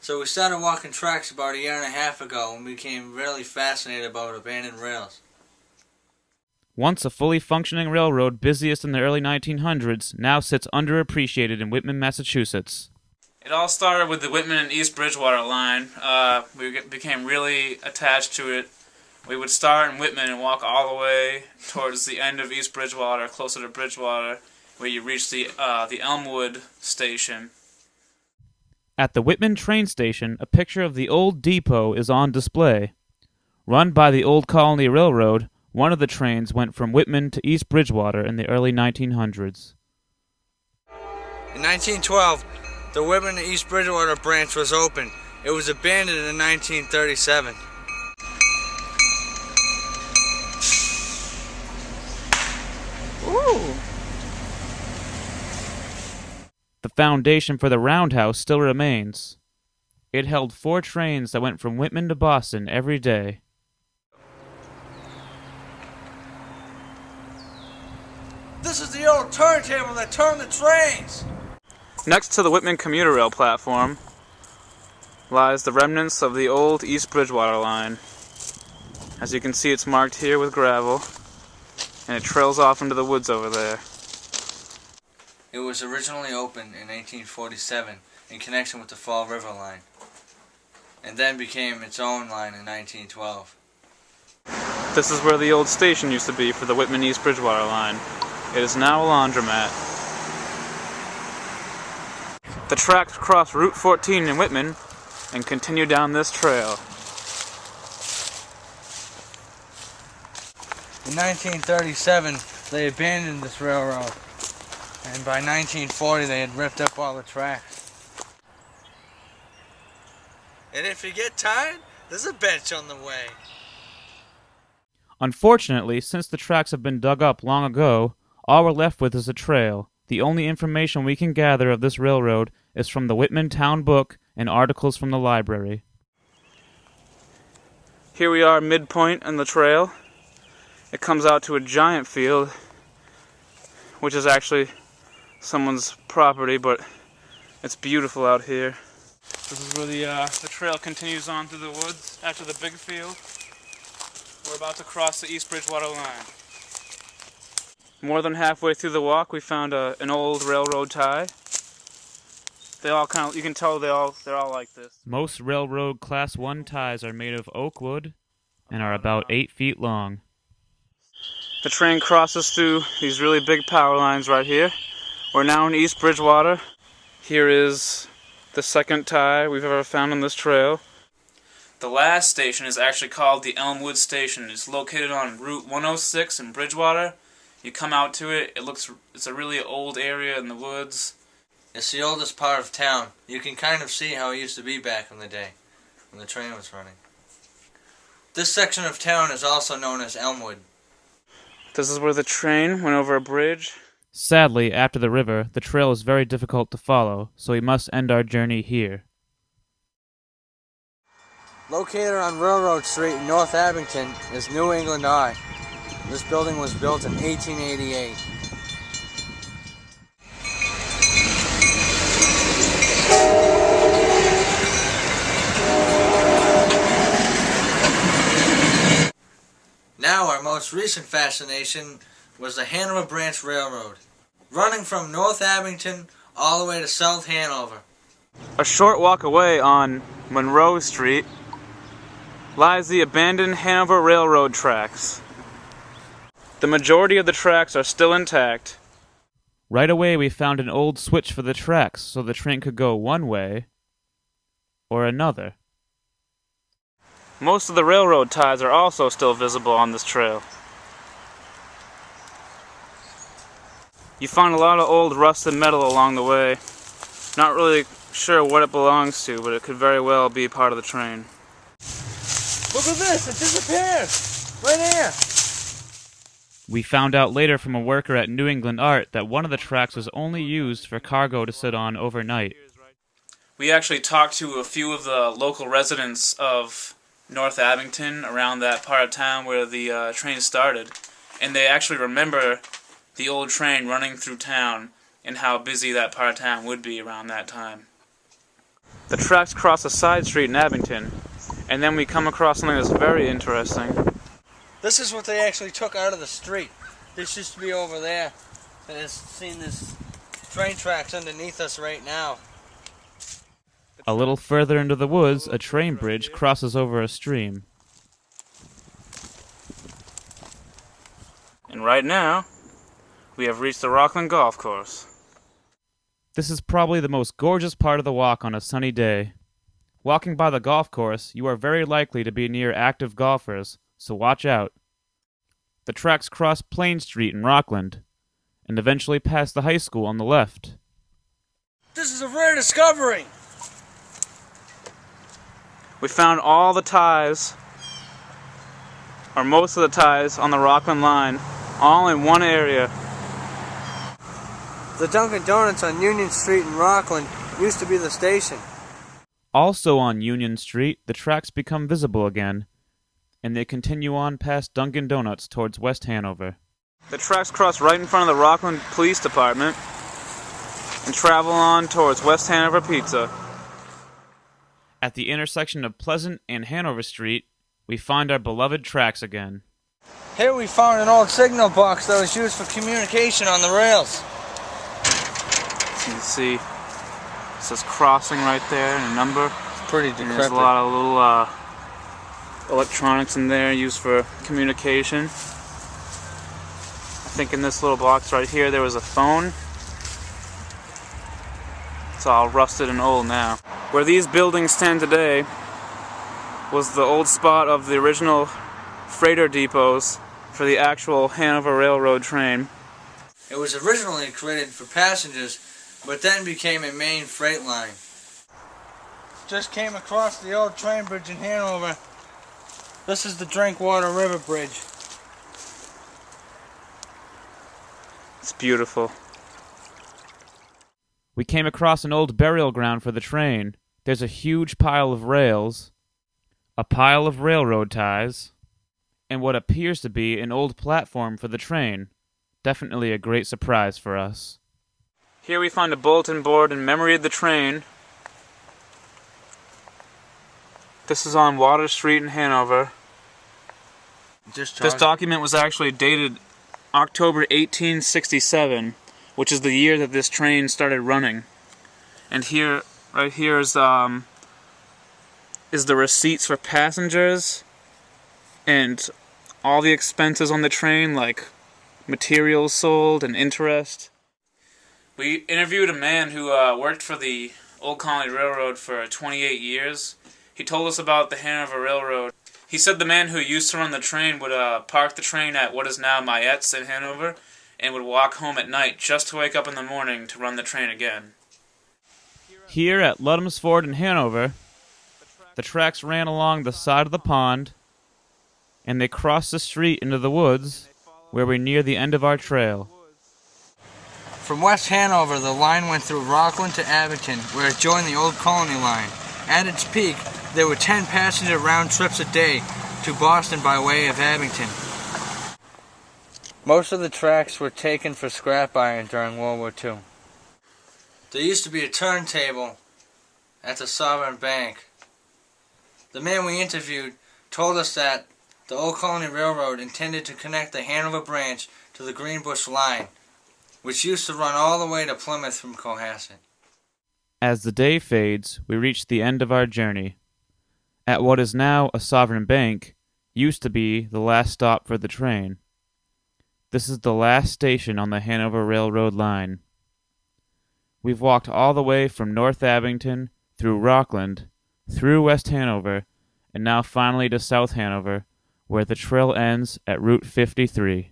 So we started walking tracks about a year and a half ago and became really fascinated about abandoned rails. Once a fully functioning railroad busiest in the early 1900s, now sits underappreciated in Whitman, Massachusetts. It all started with the Whitman and East Bridgewater line. We became really attached to it. We would start in Whitman and walk all the way towards the end of East Bridgewater, closer to Bridgewater, where you reach the Elmwood station. At the Whitman train station, a picture of the old depot is on display. Run by the Old Colony Railroad, one of the trains went from Whitman to East Bridgewater in the early 1900s. In 1912, the Whitman and East Bridgewater branch was opened. It was abandoned in 1937. Ooh. The foundation for the roundhouse still remains. It held 4 trains that went from Whitman to Boston every day. This is the old turntable that turned the trains! Next to the Whitman commuter rail platform lies the remnants of the old East Bridgewater line. As you can see, it's marked here with gravel, and it trails off into the woods over there. It was originally opened in 1847 in connection with the Fall River line, and then became its own line in 1912. This is where the old station used to be for the Whitman East Bridgewater line. It is now a laundromat. The tracks cross Route 14 in Whitman and continue down this trail. In 1937, they abandoned this railroad, and by 1940 they had ripped up all the tracks. And if you get tired, there's a bench on the way. Unfortunately, since the tracks have been dug up long ago, all we're left with is a trail. The only information we can gather of this railroad is from the Whitman Town Book and articles from the library. Here we are midpoint in the trail. It comes out to a giant field, which is actually someone's property, but it's beautiful out here. This is where the trail continues on through the woods after the big field. We're about to cross the East Bridgewater line. More than halfway through the walk, we found an old railroad tie. They all you can tell they're all like this. Most railroad Class 1 ties are made of oak wood and are about 8 feet long. The train crosses through these really big power lines right here. We're now in East Bridgewater. Here is the second tie we've ever found on this trail. The last station is actually called the Elmwood Station. It's located on Route 106 in Bridgewater. You come out to it, it's a really old area in the woods. It's the oldest part of town. You can kind of see how it used to be back in the day, when the train was running. This section of town is also known as Elmwood. This is where the train went over a bridge. Sadly, after the river, the trail is very difficult to follow, so we must end our journey here. Located on Railroad Street in North Abington is New England Eye. This building was built in 1888. Now our most recent fascination was the Hanover Branch Railroad, running from North Abington all the way to South Hanover. A short walk away on Monroe Street lies the abandoned Hanover Railroad tracks. The majority of the tracks are still intact. Right away we found an old switch for the tracks so the train could go one way or another. Most of the railroad ties are also still visible on this trail. You find a lot of old rusted metal along the way. Not really sure what it belongs to, but it could very well be part of the train. Look at this, it disappeared! Right here! We found out later from a worker at New England Art that one of the tracks was only used for cargo to sit on overnight. We actually talked to a few of the local residents of North Abington, around that part of town where the train started, and they actually remember the old train running through town and how busy that part of town would be around that time. The tracks cross a side street in Abington, and then we come across something that's very interesting. This is what they actually took out of the street. This used to be over there, and it's seen this train tracks underneath us right now. A little further into the woods, a train bridge crosses over a stream. And right now, we have reached the Rockland Golf Course. This is probably the most gorgeous part of the walk on a sunny day. Walking by the golf course, you are very likely to be near active golfers, so watch out. The tracks cross Plain Street in Rockland, and eventually pass the high school on the left. This is a rare discovery! We found all the ties, or most of the ties, on the Rockland line, all in one area. The Dunkin' Donuts on Union Street in Rockland used to be the station. Also on Union Street, the tracks become visible again, and they continue on past Dunkin' Donuts towards West Hanover. The tracks cross right in front of the Rockland Police Department and travel on towards West Hanover Pizza. At the intersection of Pleasant and Hanover Street, we find our beloved tracks again. Here we found an old signal box that was used for communication on the rails. As you can see, it says crossing right there and a number. It's pretty decrepit. And there's a lot of little electronics in there used for communication. I think in this little box right here there was a phone. It's all rusted and old now. Where these buildings stand today was the old spot of the original freighter depots for the actual Hanover Railroad train. It was originally created for passengers, but then became a main freight line. Just came across the old train bridge in Hanover. This is the Drinkwater River Bridge. It's beautiful. We came across an old burial ground for the train. There's a huge pile of rails, a pile of railroad ties, and what appears to be an old platform for the train. Definitely a great surprise for us. Here we find a bulletin board in memory of the train. This is on Water Street in Hanover. This document was actually dated October 1867, which is the year that this train started running. And here, right here is the receipts for passengers and all the expenses on the train, like materials sold and interest. We interviewed a man who worked for the Old Colony Railroad for 28 years. He told us about the Hanover Railroad. He said the man who used to run the train would park the train at what is now Mayette's in Hanover and would walk home at night just to wake up in the morning to run the train again. Here at Ludham's Ford in Hanover, the tracks ran along the side of the pond, and they crossed the street into the woods, where we're near the end of our trail. From West Hanover, the line went through Rockland to Abington, where it joined the Old Colony line. At its peak, there were 10 passenger round trips a day to Boston by way of Abington. Most of the tracks were taken for scrap iron during World War II. There used to be a turntable at the Sovereign Bank. The man we interviewed told us that the Old Colony Railroad intended to connect the Hanover branch to the Greenbush line, which used to run all the way to Plymouth from Cohasset. As the day fades, we reach the end of our journey. At what is now a Sovereign Bank, used to be the last stop for the train. This is the last station on the Hanover Railroad line. We've walked all the way from North Abington, through Rockland, through West Hanover, and now finally to South Hanover, where the trail ends at Route 53.